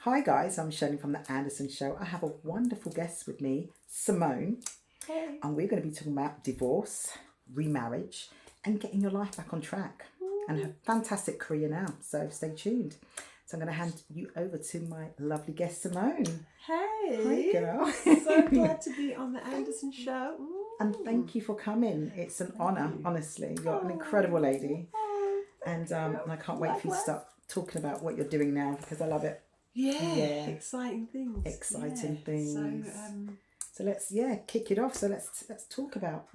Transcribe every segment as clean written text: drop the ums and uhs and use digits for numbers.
Hi guys, I'm Shalom from the Anderson Show. I have a wonderful guest with me, Simone. Hey. And we're going to be talking about divorce, remarriage, and getting your life back on track. And her fantastic career now. So stay tuned. So I'm going to hand you over to my lovely guest, Simone. Hey. Hi, girl. So glad to be on the Anderson Show. And thank you for coming. It's an honour, honestly. You're an incredible lady. And I can't wait for you to start talking about what you're doing now because I love it. Yeah. Exciting things. Exciting things. So let's kick it off. So let's talk about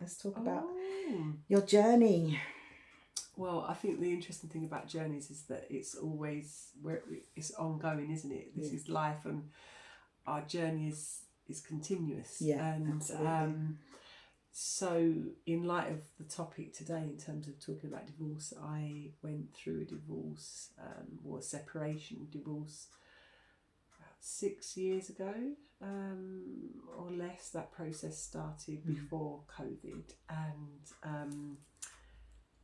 your journey. Well, I think the interesting thing about journeys is that it's always it's ongoing, isn't it? This is life, and our journey is continuous. Yeah, and absolutely. So in light of the topic today, in terms of talking about divorce, I went through a divorce or a separation divorce 6 years ago, or less. That process started before COVID, and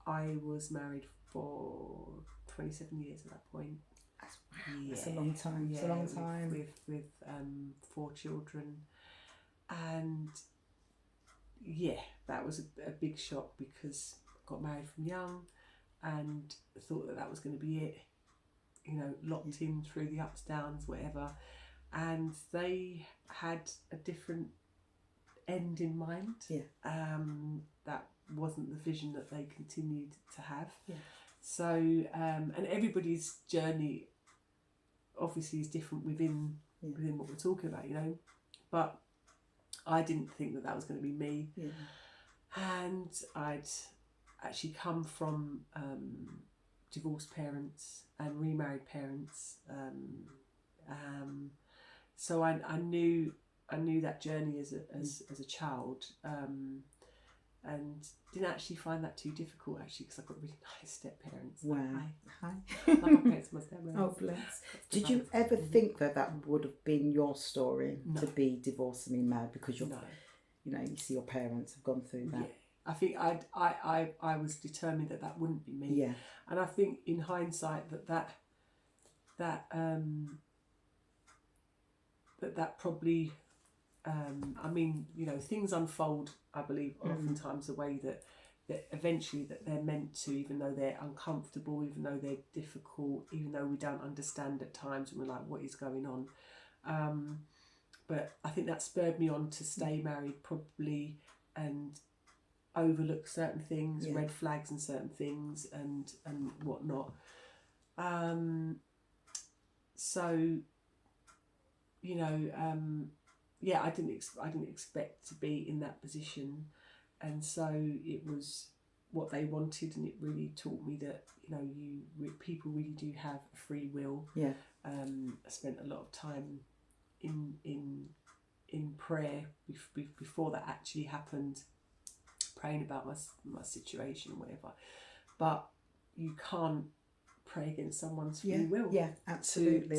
I was married for 27 years at that point. That's a long time. Yeah, it's a long time. With 4 children, and that was a big shock because I got married from young, and thought that was going to be it. Locked in through the ups, downs, whatever. And they had a different end in mind. Yeah. That wasn't the vision that they continued to have. Yeah. So, and everybody's journey obviously is different within what we're talking about, But I didn't think that was going to be me. Yeah. And I'd actually come from divorced parents and remarried parents, so I knew that journey as a child, and didn't actually find that too difficult because I've got really nice step parents. Wow. Hi. Like my parents must have. Oh bless. Did you ever think that would have been your story to be divorced and remarried because you see your parents have gone through that? Yeah. I think I was determined that wouldn't be me. Yeah. And I think in hindsight that probably, things unfold, I believe, oftentimes the way that eventually that they're meant to, even though they're uncomfortable, even though they're difficult, even though we don't understand at times and we're like, what is going on? But I think that spurred me on to stay married probably and overlook certain things, red flags and certain things and whatnot. I didn't expect to be in that position, and so it was what they wanted, and it really taught me that people really do have a free will. Yeah. I spent a lot of time in prayer before that actually happened, praying about my situation or whatever. But you can't pray against someone's free will. Yeah, absolutely.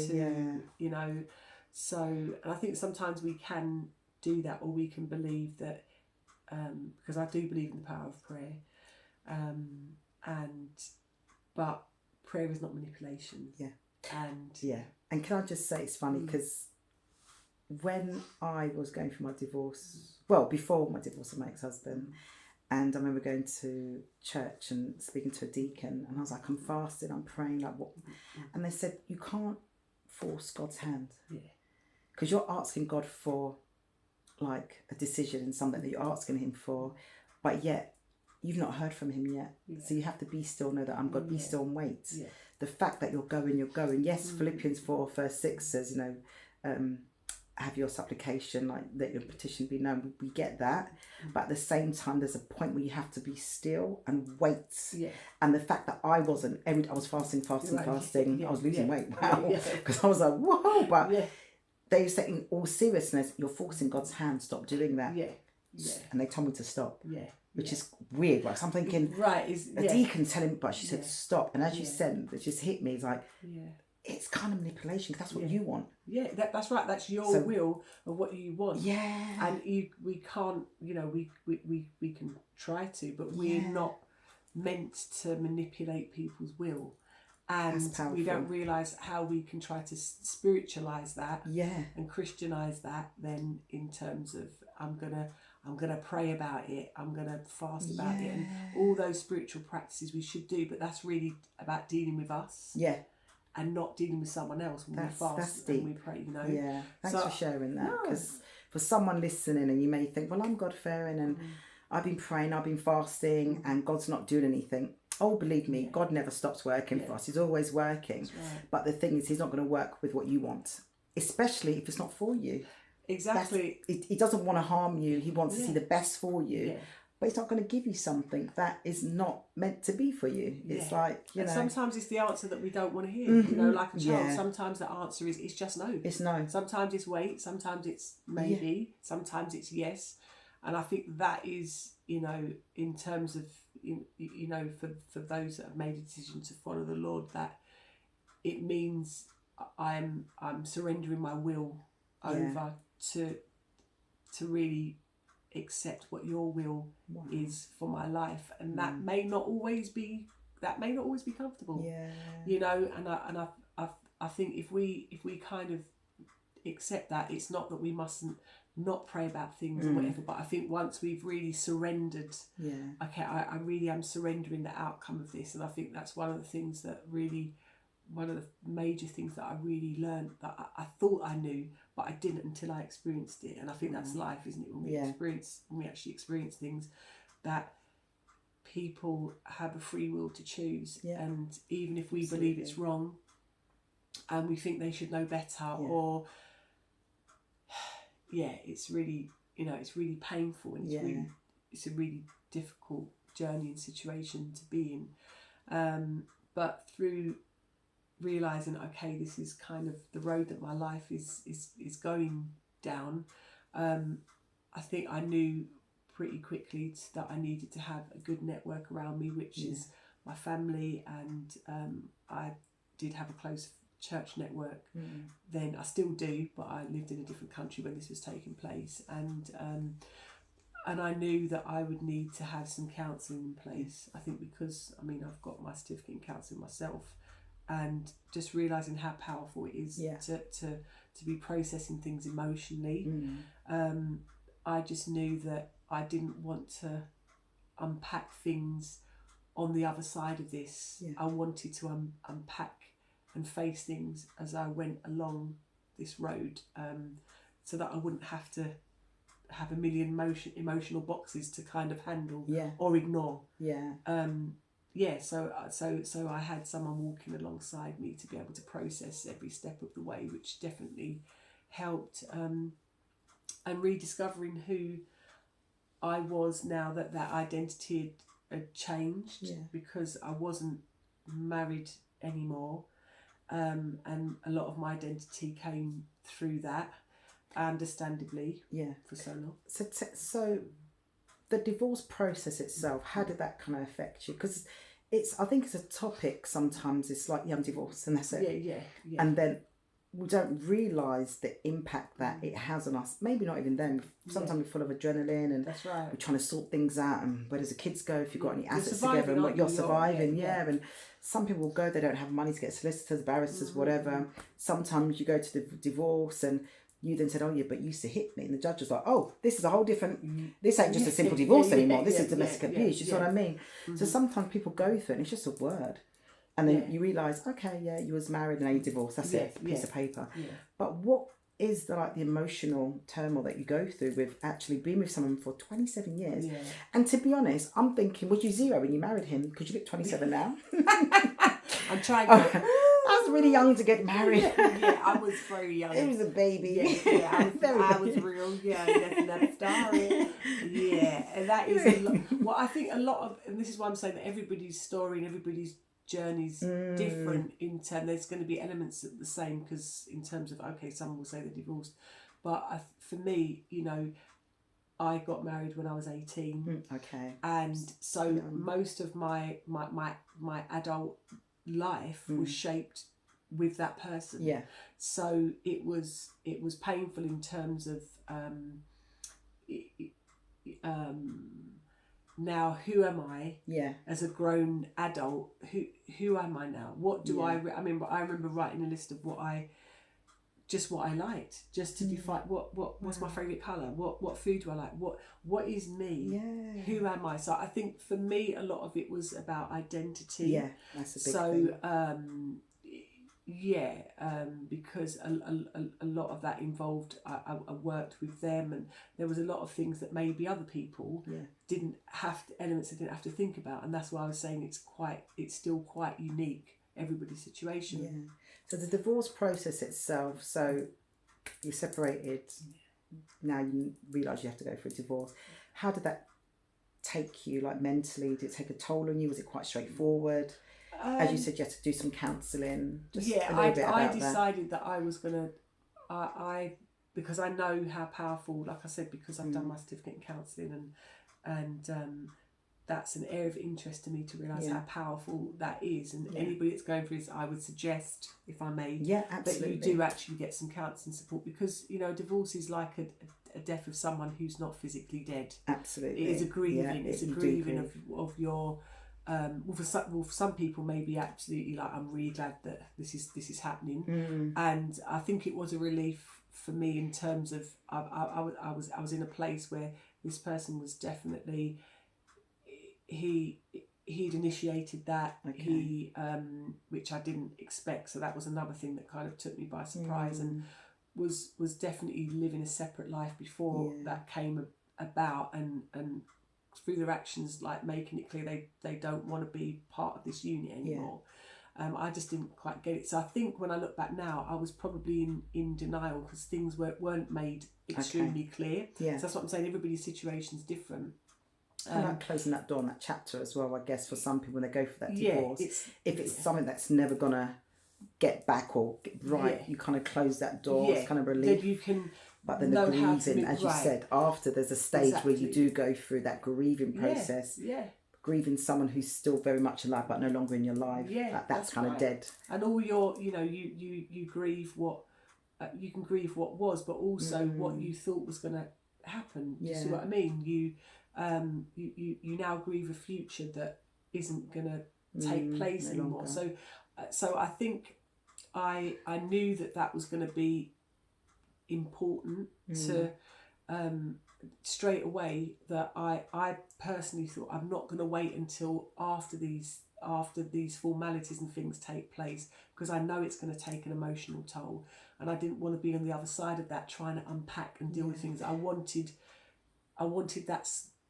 So, and I think sometimes we can do that, or we can believe that, because I do believe in the power of prayer, but prayer is not manipulation. Yeah. And can I just say, it's funny because when I was going through my divorce, before my divorce with my ex-husband, and I remember going to church and speaking to a deacon, and I was like, I'm fasting, I'm praying, like what? And they said, you can't force God's hand. Yeah. Because you're asking God for like a decision and something that you're asking him for, but yet you've not heard from him yet. Yeah. So you have to be still, know that I'm God, be still and wait. Yeah. The fact that you're going. Yes, Philippians 4 verse 6 says, have your supplication, like let your petition be known. We get that. But at the same time, there's a point where you have to be still and wait. Yeah. And the fact that I wasn't, I was fasting. Yeah. I was losing weight. Wow. Because I was like, whoa. But they said, in all seriousness, you're forcing God's hand. Stop doing that. Yeah. And they told me to stop. Yeah. Which is weird, right? So I'm thinking, a deacon telling me, but she said stop. And as you said, it just hit me. It's like, it's kind of manipulation because that's what you want. Yeah, that's right. That's your will of what you want. Yeah. And we can't, we can try to, but we're not meant to manipulate people's will. And we don't realise how we can try to spiritualise that and Christianise that then in terms of I'm gonna pray about it, I'm gonna fast about it, and all those spiritual practices we should do, but that's really about dealing with us and not dealing with someone else when we fast and we pray, you know. Yeah, thanks for sharing that, because for someone listening and you may think, well, I'm God-fearing and I've been praying, I've been fasting and God's not doing anything. Oh, believe me, God never stops working for us. He's always working. Right. But the thing is, he's not going to work with what you want, especially if it's not for you. Exactly. He doesn't want to harm you. He wants to see the best for you. Yeah. But he's not going to give you something that is not meant to be for you. It's like, you know. Sometimes it's the answer that we don't want to hear. You know, like a child, sometimes the answer is it's just no. It's no. Sometimes it's wait, sometimes it's maybe, sometimes it's yes. And I think that is, you know, in terms of, you know, for those that have made a decision to follow the Lord, that it means I'm surrendering my will over to really accept what your will is for my life, and that may not always be comfortable. You know, and I think if we kind of accept that, it's not that we mustn't not pray about things or whatever, but I think once we've really surrendered, okay, I really am surrendering the outcome of this, and I think that's one of the things that really, one of the major things that I really learned that I thought I knew, but I didn't until I experienced it. And I think that's life, isn't it? When we actually experience things, that people have a free will to choose, and even if we believe it's wrong, and we think they should know better, or it's really, you know, it's really painful, and it's a really difficult journey and situation to be in. But through realising, okay, this is kind of the road that my life is going down, I think I knew pretty quickly that I needed to have a good network around me, which is my family, and I did have a close church network then. I still do, but I lived in a different country when this was taking place, and I knew that I would need to have some counselling in place. I think because, I mean, I've got my certificate in counselling myself, and just realising how powerful it is to be processing things emotionally. I just knew that I didn't want to unpack things on the other side of this. I wanted to unpack and face things as I went along this road, so that I wouldn't have to have a million emotional boxes to kind of handle or ignore. So I had someone walking alongside me to be able to process every step of the way, which definitely helped, and rediscovering who I was now that identity had changed, because I wasn't married anymore, and a lot of my identity came through that, understandably, for so long. So the divorce process itself, how did that kind of affect you? Because I think it's a topic sometimes, it's like, I'm divorced and that's it. Yeah. And then we don't realise the impact that it has on us. Maybe not even then. Sometimes we're full of adrenaline, and that's right. We're trying to sort things out, and where does the kids go, if you've got any assets together, and what you're surviving. And some people will go, they don't have money to get solicitors, barristers, whatever. Sometimes you go to the divorce and you then said, oh yeah, but you used to hit me, and the judge was like, oh, this is a whole different, this ain't just a simple divorce anymore, this is domestic abuse. You see what I mean? So sometimes people go through it and it's just a word, and then you realise, okay, you was married and now you divorced, that's it, piece of paper. But what is the emotional turmoil that you go through with actually being with someone for 27 years? And to be honest, I'm thinking, was you 0 when you married him? Because you look 27 now. I'm trying to... I was really young to get married. I was very young. It was a baby. I was real young. That's another story. And that is a lot. Well, I think a lot of, and this is why I'm saying that everybody's story and everybody's journey's different. In terms, there's going to be elements that are the same, because in terms of, okay, someone will say they're divorced, but for me, you know, I got married when I was 18. And so most of my adult life was shaped with that person. So it was painful in terms of now who am I Yeah. as a grown adult? Who am I now? What do I remember writing a list of what I liked, just to define what's my favourite colour, what food do I like, what is me, who am I? So I think for me a lot of it was about identity. Yeah, that's a big thing. Because a lot of that involved I worked with them, and there was a lot of things that maybe other people didn't have to think about, and that's why I was saying it's still quite unique, everybody's situation. Yeah. So the divorce process itself, so you're separated, now you realise you have to go for a divorce. How did that take you, like mentally? Did it take a toll on you? Was it quite straightforward? As you said, you had to do some counselling. I decided that I was going to, because I know how powerful, like I said, because I've done my certificate in counselling, and that's an area of interest to me to realise how powerful that is. And anybody that's going through this, I would suggest, if I may, that you do actually get some counselling support, because, you know, divorce is like a death of someone who's not physically dead. Absolutely. It is a grieving. It's a grieving of your... for some people, maybe absolutely like, I'm really glad that this is happening, and I think it was a relief for me in terms of I was in a place where this person was definitely he'd initiated that, which I didn't expect, so that was another thing that kind of took me by surprise, and was definitely living a separate life before that came about, and through their actions, like making it clear they don't want to be part of this union anymore. I just didn't quite get it. So I think when I look back now, I was probably in denial, because things weren't made extremely clear. So that's what I'm saying, everybody's situation's different. And like closing that door on that chapter as well, I guess, for some people when they go for that divorce. If it's something that's never going to get back or get right, you kind of close that door. It's kind of relief. Then you can... But then the grieving, as you said, after there's a stage where you do go through that grieving process. Grieving someone who's still very much alive but no longer in your life. That's kind of dead. And all your, you know, you grieve what you can grieve what was, but also what you thought was going to happen. Do you see what I mean? You now grieve a future that isn't going to take place anymore. So I think I knew that was going to be important to straight away, that I personally thought, I'm not going to wait until after these formalities and things take place, because I know it's going to take an emotional toll, and I didn't want to be on the other side of that trying to unpack and deal with things. I wanted that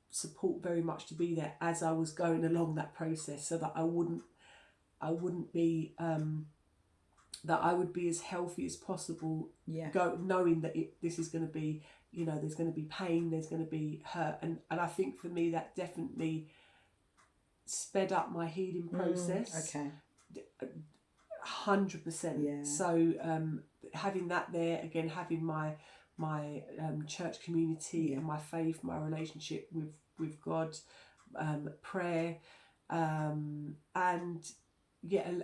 support very much to be there as I was going along that process, so that I wouldn't be that I would be as healthy as possible, knowing that this is going to be, you know, there's going to be pain, there's going to be hurt, and I think for me that definitely sped up my healing process. 100%. So having that there again, having my church community and my faith, my relationship with God, prayer, and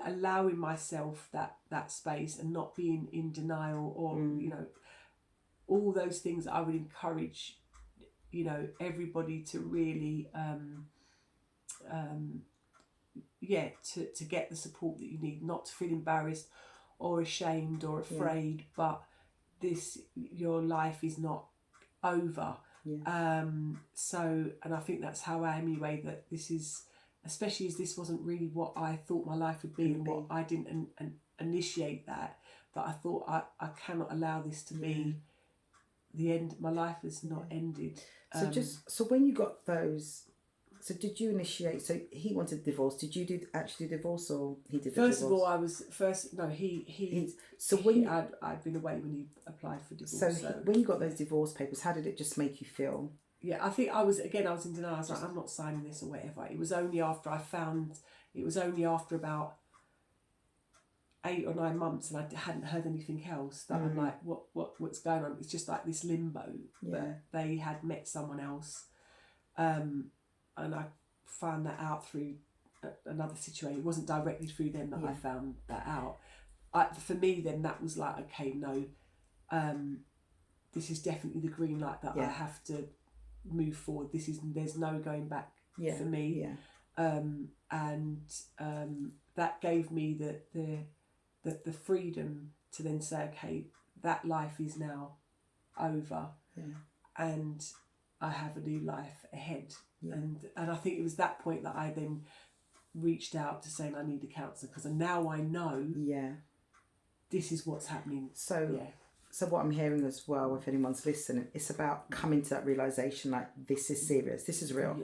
allowing myself that space and not being in denial, or you know, all those things I would encourage, you know, everybody to really to get the support that you need, not to feel embarrassed or ashamed or afraid, but your life is not over. So, and I think that's how I am anyway, that this is, especially as this wasn't really what I thought my life would be, and what I didn't initiate that I thought I cannot allow this to be the end. My life has not ended. So when you got those, so did you initiate, so he wanted divorce, did you actually do divorce, or he did the divorce? First of all, I'd been away when he applied for divorce. So when you got those divorce papers, how did it just make you feel? I think I was in denial. I was like, I'm not signing this or whatever. It was only after about 8 or 9 months and I hadn't heard anything else that I'm like, what's going on? It's just like this limbo that they had met someone else. And I found that out through another situation. It wasn't directly through them that I found that out. For me then, that was like, okay, no, this is definitely the green light that I have to move forward. There's no going back for me. And that gave me the freedom to then say, okay, that life is now over, and I have a new life ahead. And I think it was that point that I then reached out to saying I need a counsellor, because now I know this is what's happening. So what I'm hearing as well, if anyone's listening, it's about coming to that realisation, like, this is serious, this is real,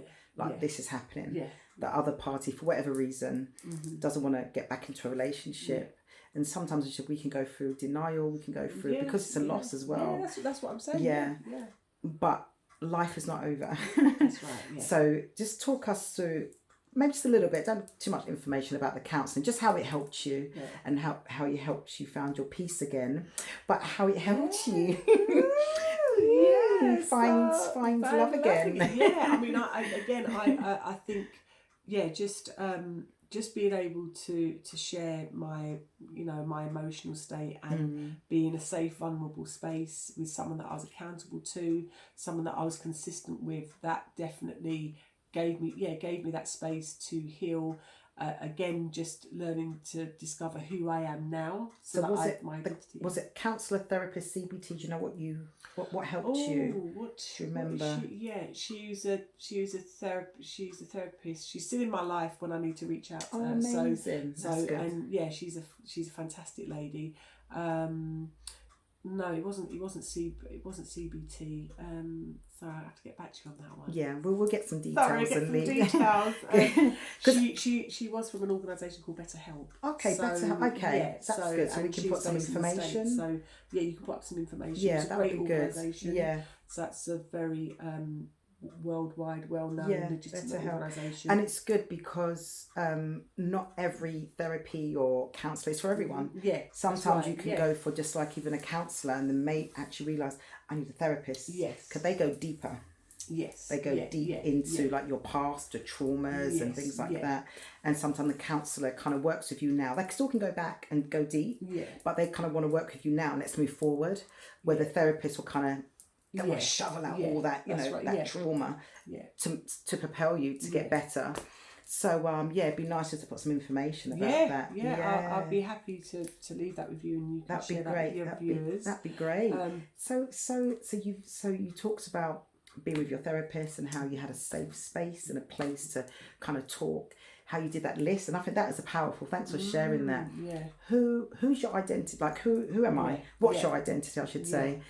this is happening. The other party, for whatever reason, doesn't want to get back into a relationship. And sometimes we can go through denial, we can go through, because it's a loss as well. Yeah, that's what I'm saying. But life is not over. That's right. So just talk us through, maybe just a little bit, don't too much information about the counselling, just how it helped you, and how it helped you found your peace again, but how it helped you find love again. I mean, I think, just being able to share my emotional state, and be in a safe, vulnerable space with someone that I was accountable to, someone that I was consistent with, that definitely gave me that space to heal. Again, just learning to discover who I am now. So was it counsellor, therapist, CBT? Do you know what helped you? Do you remember? She's a therapist. She's still in my life when I need to reach out to her. Amazing. That's good. And she's a fantastic lady. No, it wasn't CBT. So I have to get back to you on that one. Yeah, we'll get some details. She was from an organisation called Better Help. Okay, Better Help. Okay, that's good. So we can put some information. So you can put up some information. Yeah, it's a that great would be good. organisation. Yeah. So that's a very worldwide, well-known, legitimate organisation. And it's good because not every therapy or counsellor is for everyone. Sometimes you can go for just like even a counsellor, and then may actually realise I need a therapist. Because they go deeper. They go deep into like your past, the traumas and things like that. And sometimes the counsellor kind of works with you now. They still can go back and go deep, but they kind of want to work with you now. Let's move forward. Where the therapist will kind of want to shovel out all that, that trauma to propel you to get better. So it'd be nice just to put some information about that. I'd be happy to leave that with you, and you can share that with your viewers. That'd be great. So you talked about being with your therapist and how you had a safe space and a place to kind of talk. How you did that list, and I think that is a powerful. Thanks for sharing that. Who's your identity? Like who am I? What's your identity? I should say.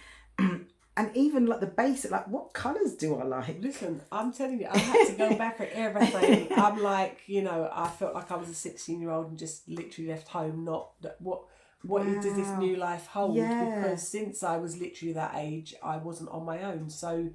And even like the basic, like what colours do I like? Listen, I'm telling you, I had to go back at everything. I'm like, I felt like I was a 16-year-old and just literally left home. Not what does this new life hold? Because since I was literally that age, I wasn't on my own. So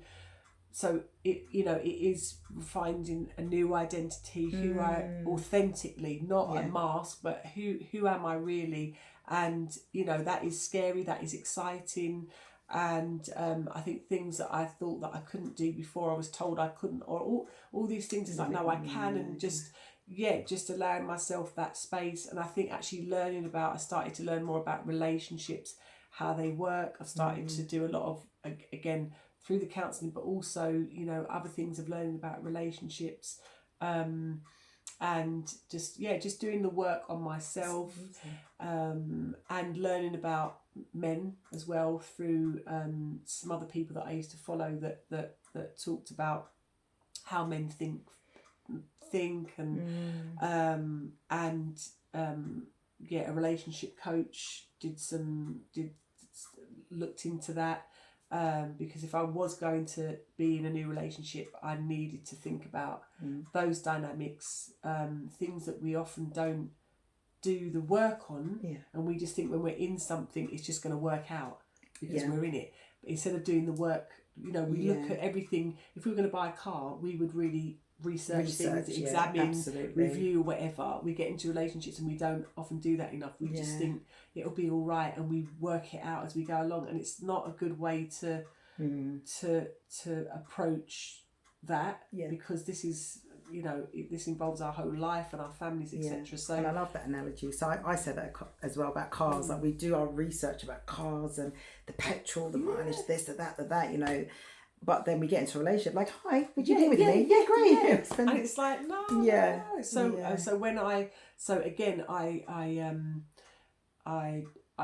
it it is finding a new identity, who I authentically, not a mask, but who am I really? And that is scary, that is exciting. And I think things that I thought that I couldn't do before, I was told I couldn't, or all these things is like, no, I can. And just allowing myself that space. And I think actually I started to learn more about relationships, how they work. I've started to do a lot of, again, through the counselling, but also other things of learning about relationships, and just doing the work on myself, and learning about men as well through some other people that I used to follow that talked about how men think and a relationship coach looked into that. Because if I was going to be in a new relationship, I needed to think about those dynamics, things that we often don't do the work on, and we just think when we're in something it's just going to work out because we're in it. But instead of doing the work, we look at everything. If we were going to buy a car, we would really research things, examine, review, whatever. We get into relationships and we don't often do that enough. We just think it'll be all right, and we work it out as we go along, and it's not a good way to approach that, because this is this involves our whole life and our families, etc. So, and I love that analogy. So I said that as well about cars. Like we do our research about cars and the petrol, the mileage, this, that, But then we get into a relationship, like, hi, would you be with me? Yeah, great. Yeah. And it's like, no. So when I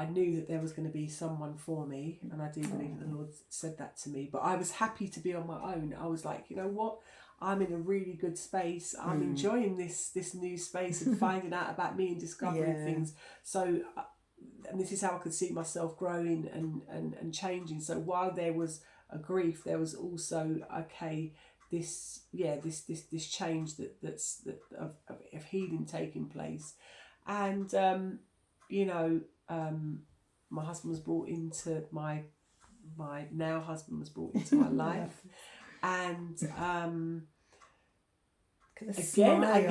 knew that there was going to be someone for me, and I do believe that the Lord said that to me. But I was happy to be on my own. I was like, you know what? I'm in a really good space. I'm enjoying this new space and finding out about me and discovering things. So, and this is how I could see myself growing and changing. So while there was a grief, there was also this change that's of healing taking place, and my husband was brought into my now husband was brought into my life, and again, I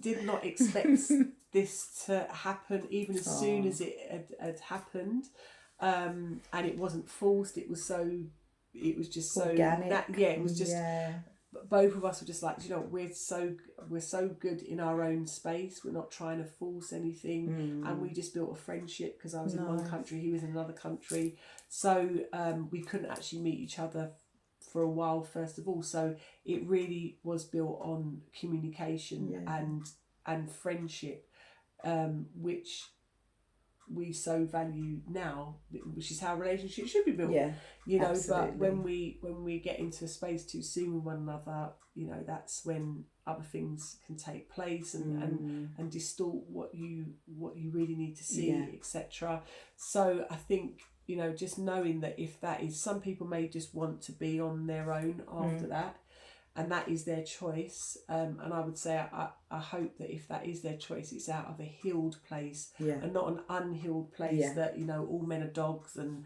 did not expect this to happen, even as soon as it had happened, and it wasn't forced. It was just so organic. It was just both of us were just like, you know, we're so good in our own space. We're not trying to force anything, and we just built a friendship because I was in one country, he was in another country, so we couldn't actually meet each other for a while, first of all. So it really was built on communication and friendship, which we so value now, which is how relationships should be built. Absolutely. But when we get into a space too soon with one another, that's when other things can take place and distort what you really need to see, etc. So I think, just knowing that if that is, some people may just want to be on their own after that, and that is their choice, and I would say I hope that if that is their choice, it's out of a healed place and not an unhealed place that all men are dogs and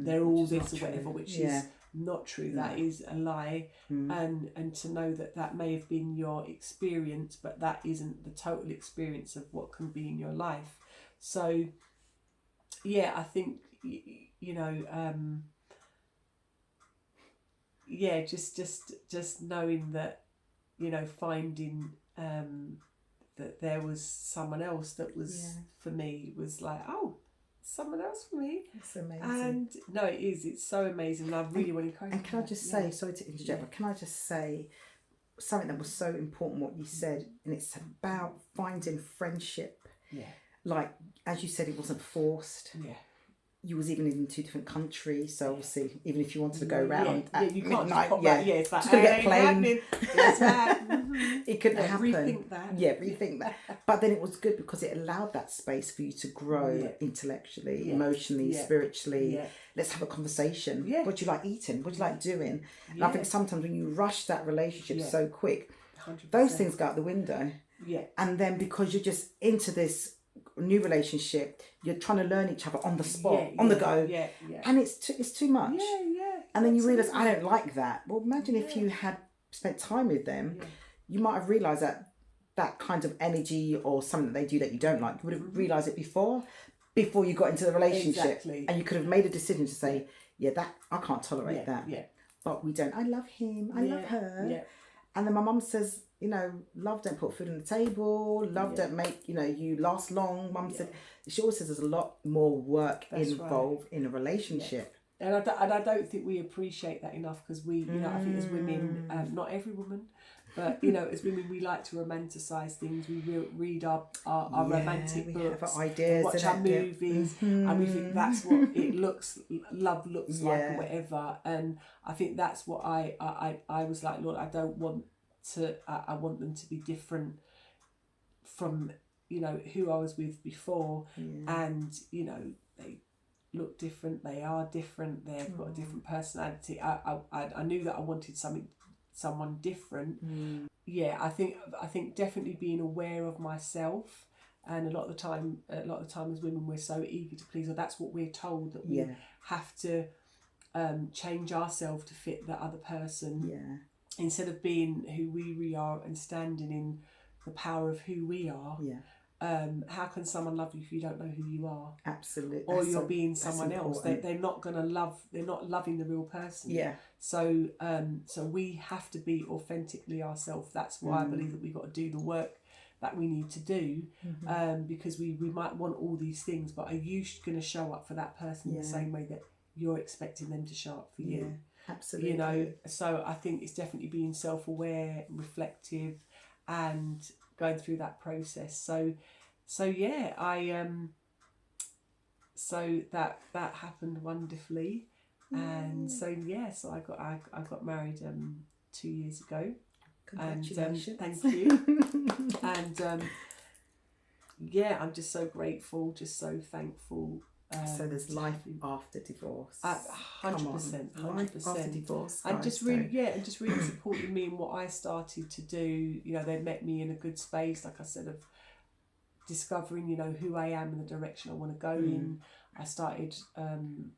they're all this or whatever, which is not true. That is a lie, and to know that may have been your experience, but that isn't the total experience of what can be in your life. So I think just knowing that, finding that there was someone else that was for me, was like, oh, someone else for me. It's amazing. And no, it's so amazing, and I really want to encourage. And can I just say, sorry to interject, but can I just say something that was so important what you said, and it's about finding friendship. Like, as you said, it wasn't forced. You was even in 2 different countries, so obviously, even if you wanted to go around at you can't midnight, just pop back. It's like, just gonna get a plane. It couldn't happen. Rethink that. Rethink that. But then it was good because it allowed that space for you to grow intellectually, emotionally, spiritually. Let's have a conversation. What do you like eating? What do you like doing? And I think sometimes when you rush that relationship so quick, 100%. those things go out the window. And then because you're just into this new relationship, you're trying to learn each other on the spot, on the go, and it's too much. And then you realise, I don't like that. Well, imagine if you had spent time with them, you might have realised that kind of energy or something that they do that you don't like, you would have realised it before you got into the relationship, and you could have made a decision to say, that I can't tolerate that. But we don't. I love him, I love her. And then my mum says, love don't put food on the table, love don't make, you last long. Mum said, she always says there's a lot more work involved in a relationship. And I don't think we appreciate that enough, because we, I think as women, not every woman, but, as women, we like to romanticise things. We read our romantic books, ideas, watch our movies, and we think that's what love looks like, or whatever. And I think that's what I was like, Lord, I don't want to, I want them to be different from, who I was with before. And, they look different, they are different, they've got a different personality. I knew that I wanted someone different. I think definitely being aware of myself, and a lot of the time as women, we're so eager to please, or that's what we're told, that we have to change ourselves to fit the other person, instead of being who we really are and standing in the power of who we are. How can someone love you if you don't know who you are? Absolutely. Or you're being someone else. They're not going to love, they're not loving the real person. So we have to be authentically ourselves. That's why I believe that we've got to do the work that we need to do, because we might want all these things, but are you going to show up for that person in the same way that you're expecting them to show up for you. Absolutely. You know, so I think it's definitely being self-aware, reflective, and going through that process. So yeah, so that happened wonderfully, and so so I got married 2 years ago. Congratulations. And thank you. And I'm just so grateful, just so thankful. So there's life after divorce. 100%, 100%. Life after divorce, and guys, just really supporting me in what I started to do. You know, they met me in a good space, like I said, of discovering, you know, who I am and the direction I want to go in. I started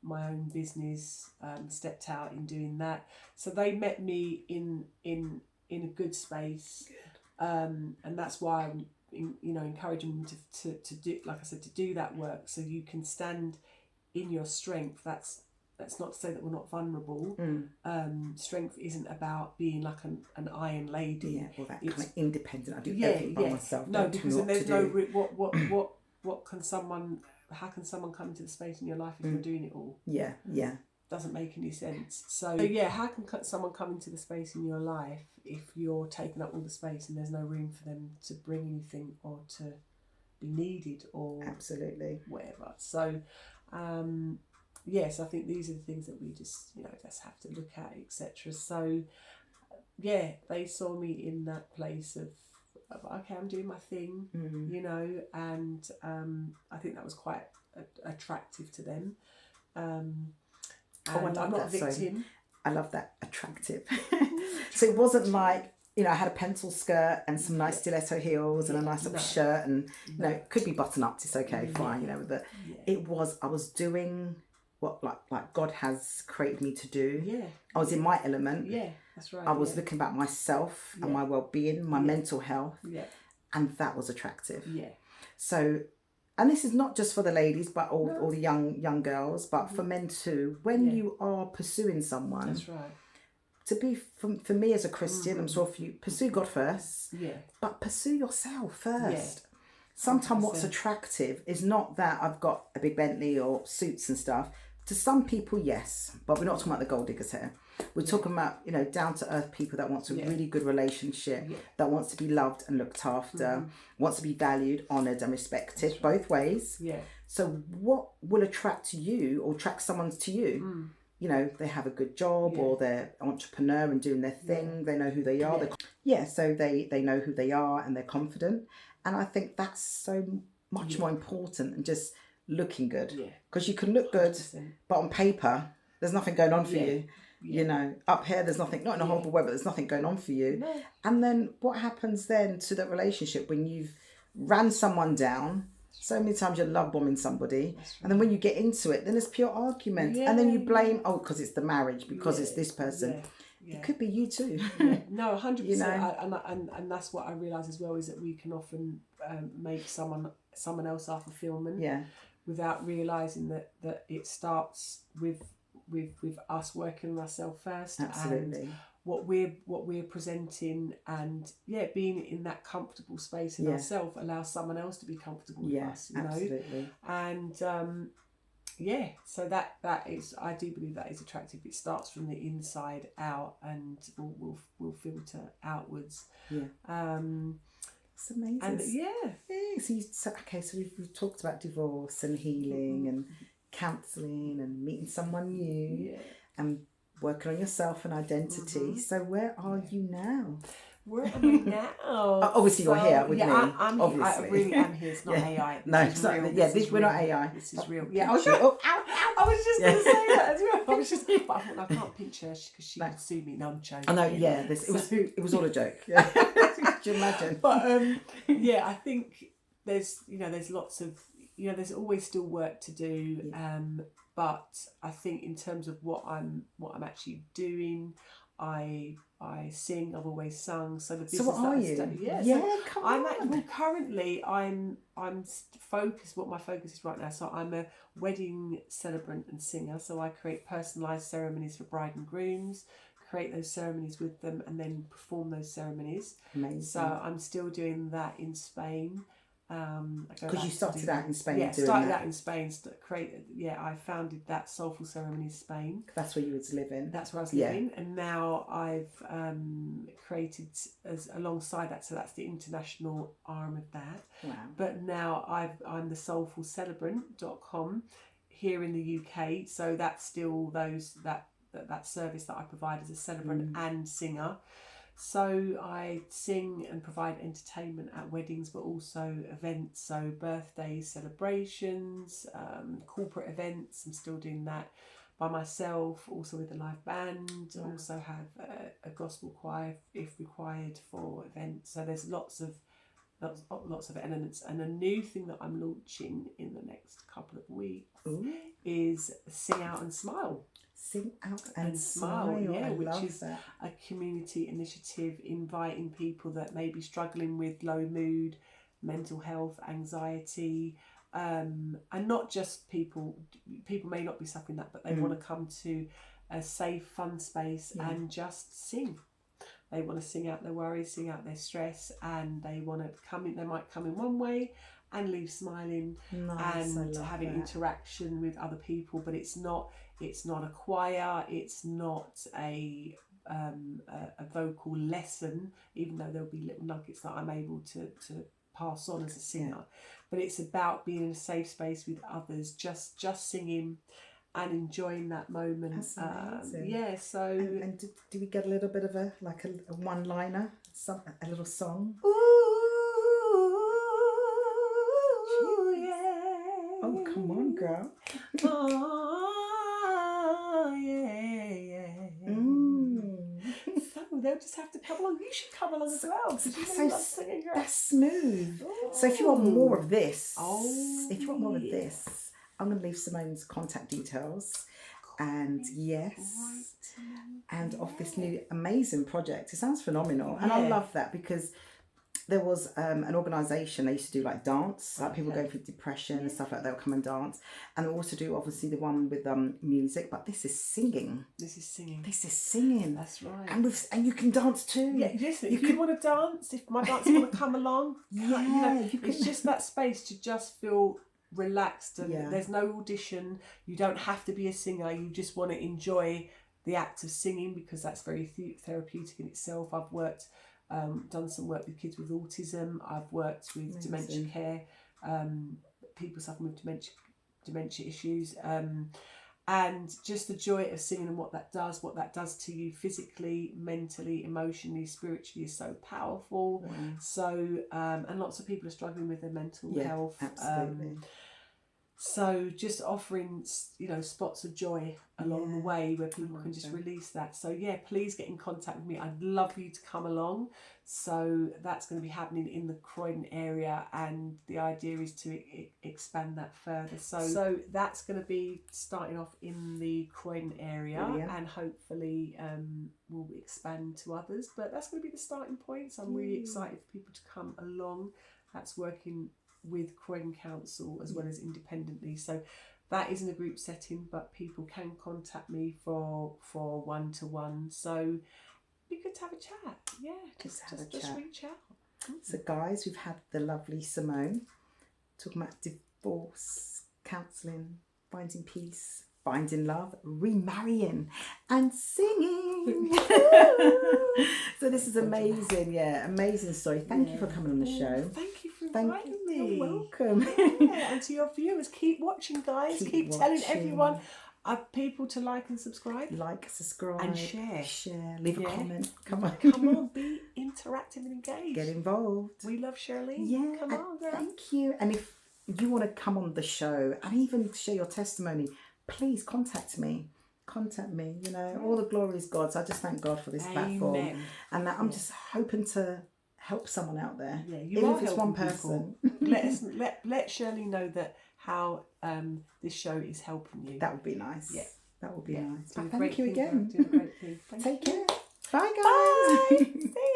my own business, stepped out in doing that. So they met me in a good space, and that's why I'm encouraging them to do, like I said, to do that work, so you can stand in your strength. That's not to say that we're not vulnerable. Strength isn't about being like an iron lady. Or that kind of independent. I do everything by myself. No, because then there's no what can someone? How can someone come into the space in your life if you're doing it all? Doesn't make any sense. So how can someone come into the space in your life if you're taking up all the space and there's no room for them to bring anything or to be needed or whatever. So I think these are the things that we just have to look at, etc. So they saw me in that place of okay, I'm doing my thing, and I think that was quite attractive to them. I'm not a victim. I love that, attractive. So it wasn't like, I had a pencil skirt and some nice stiletto heels and a nice little shirt, and it could be button up, it's okay, fine, it was, I was doing what like God has created me to do. I was in my element. That's right. I was looking about myself and my well-being, my mental health, and that was attractive. So, and this is not just for the ladies, but all the young girls, but for men too. When you are pursuing someone, that's right. To be for me as a Christian, I'm sure for you, pursue God first. But pursue yourself first. Sometimes what's attractive is not that I've got a big Bentley or suits and stuff. To some people, yes, but we're not talking about the gold diggers here. We're talking about, down to earth people that wants a really good relationship, that wants to be loved and looked after, wants to be valued, honoured and respected, both ways. So what will attract you or attract someone to you? They have a good job or they're an entrepreneur and doing their thing. They know who they are. So they know who they are and they're confident. And I think that's so much more important than just looking good. Because you can look good, 100%. But on paper, there's nothing going on for you. Up here, there's nothing, not in a horrible way, but there's nothing going on for you. And then what happens then to that relationship when you've ran someone down? So many times you're love bombing somebody, and then when you get into it, then it's pure argument, and then you blame, because it's the marriage, because it's this person. It could be you too. No, 100%. And that's what I realise as well, is that we can often make someone else our fulfilment. Without realising that it starts with us working on ourselves first. Absolutely. And what we're presenting, and being in that comfortable space in ourselves allows someone else to be comfortable with us. Absolutely. And so that is, I do believe that is attractive. It starts from the inside out and will filter outwards. It's amazing. And so we've talked about divorce and healing and counselling and meeting someone new and working on yourself and identity. So where are you now? Where am I now? Obviously you're here with me. Obviously. I really am here. It's not AI. No, it's not. We're not AI. This is real. I was just going to say that as well. But I thought I can't pinch her because she could sue me. No, I'm joking. I know. It was all a joke. Could you imagine? But I think there's lots of there's always still work to do. But I think in terms of what I'm actually doing, I sing. I've always sung. So the business what are you? Come on. Currently I'm focused. What my focus is right now. So I'm a wedding celebrant and singer. So I create personalised ceremonies for bride and grooms, create those ceremonies with them, and then perform those ceremonies. Amazing. So I'm still doing that in Spain. Because you started out in Spain. Yeah, started out in Spain. I founded that Soulful Ceremonies Spain. That's where you was living. That's where I was living, and now I've created alongside that. So that's the international arm of that. Wow. But now I'm the Soulful Celebrant.com here in the UK. So that's still that service that I provide as a celebrant and singer. So I sing and provide entertainment at weddings, but also events, so birthdays, celebrations, corporate events. I'm still doing that by myself, also with a live band. Wow. Also have a gospel choir if required for events. So there's lots of elements. And a new thing that I'm launching in the next couple of weeks is Sing Out and Smile. Sing Out and Smile, which is a community initiative inviting people that may be struggling with low mood, mental health, anxiety, and not just people may not be suffering that, but they want to come to a safe, fun space and just sing. They want to sing out their worries, sing out their stress, and they want to come in. They might come in one way and leave smiling and having interaction with other people, but it's not a choir, it's not a vocal lesson, even though there'll be little nuggets that I'm able to pass on as a singer. But it's about being in a safe space with others, just singing and enjoying that moment. That's amazing. So and do we get a little bit of a one-liner, a little song? Oh, come on, girl. Oh, yeah. So they'll just have to come along. You should come along as well. That's smooth. Ooh. So if you want more of this, I'm going to leave Simone's contact details. And and of this new amazing project. It sounds phenomenal. And I love that because there was an organisation, they used to do like dance, like people going through depression and stuff like that, they'll come and dance. And they also do obviously the one with music, but this is singing. This is singing. That's right. And you can dance too. Yeah, listen, if you want to dance, if my dancers want to come along, it's just that space to just feel relaxed and there's no audition. You don't have to be a singer, you just want to enjoy the act of singing because that's very therapeutic in itself. I've done some work with kids with autism. I've worked with dementia care, people suffering with dementia issues, and just the joy of singing and what that does to you physically, mentally, emotionally, spiritually is so powerful. So and lots of people are struggling with their mental health. Absolutely. So just offering, spots of joy along the way where people can just release that. So please get in contact with me. I'd love for you to come along. So that's going to be happening in the Croydon area, and the idea is to expand that further. So that's going to be starting off in the Croydon area, and hopefully we'll expand to others. But that's going to be the starting point. So I'm really excited for people to come along. That's working with Croydon Council as well as independently. So that is in a group setting, but people can contact me for one-to-one. So be good to have a chat. Just reach out. So guys, we've had the lovely Simone talking about divorce, counselling, finding peace, finding love, remarrying and singing. So this is amazing. Amazing story. Thank you for coming on the show. Thank you for inviting me. You're welcome. And to your viewers, keep watching, guys. Keep telling everyone, people to like and subscribe. Like, subscribe. And share. Leave a comment. Come on. Come on, be interactive and engaged. Get involved. We love Shirley. Yeah. Come on, girl. Thank you. And if you want to come on the show and even share your testimony, please contact me. All the glory is God's. I just thank God for this platform, and that I'm just hoping to help someone out there. Even if it's one person. let Shirley know that how this show is helping you. That would be nice. That would be nice. But thank you again. Doing a great thing. Take care. Bye, guys. Bye.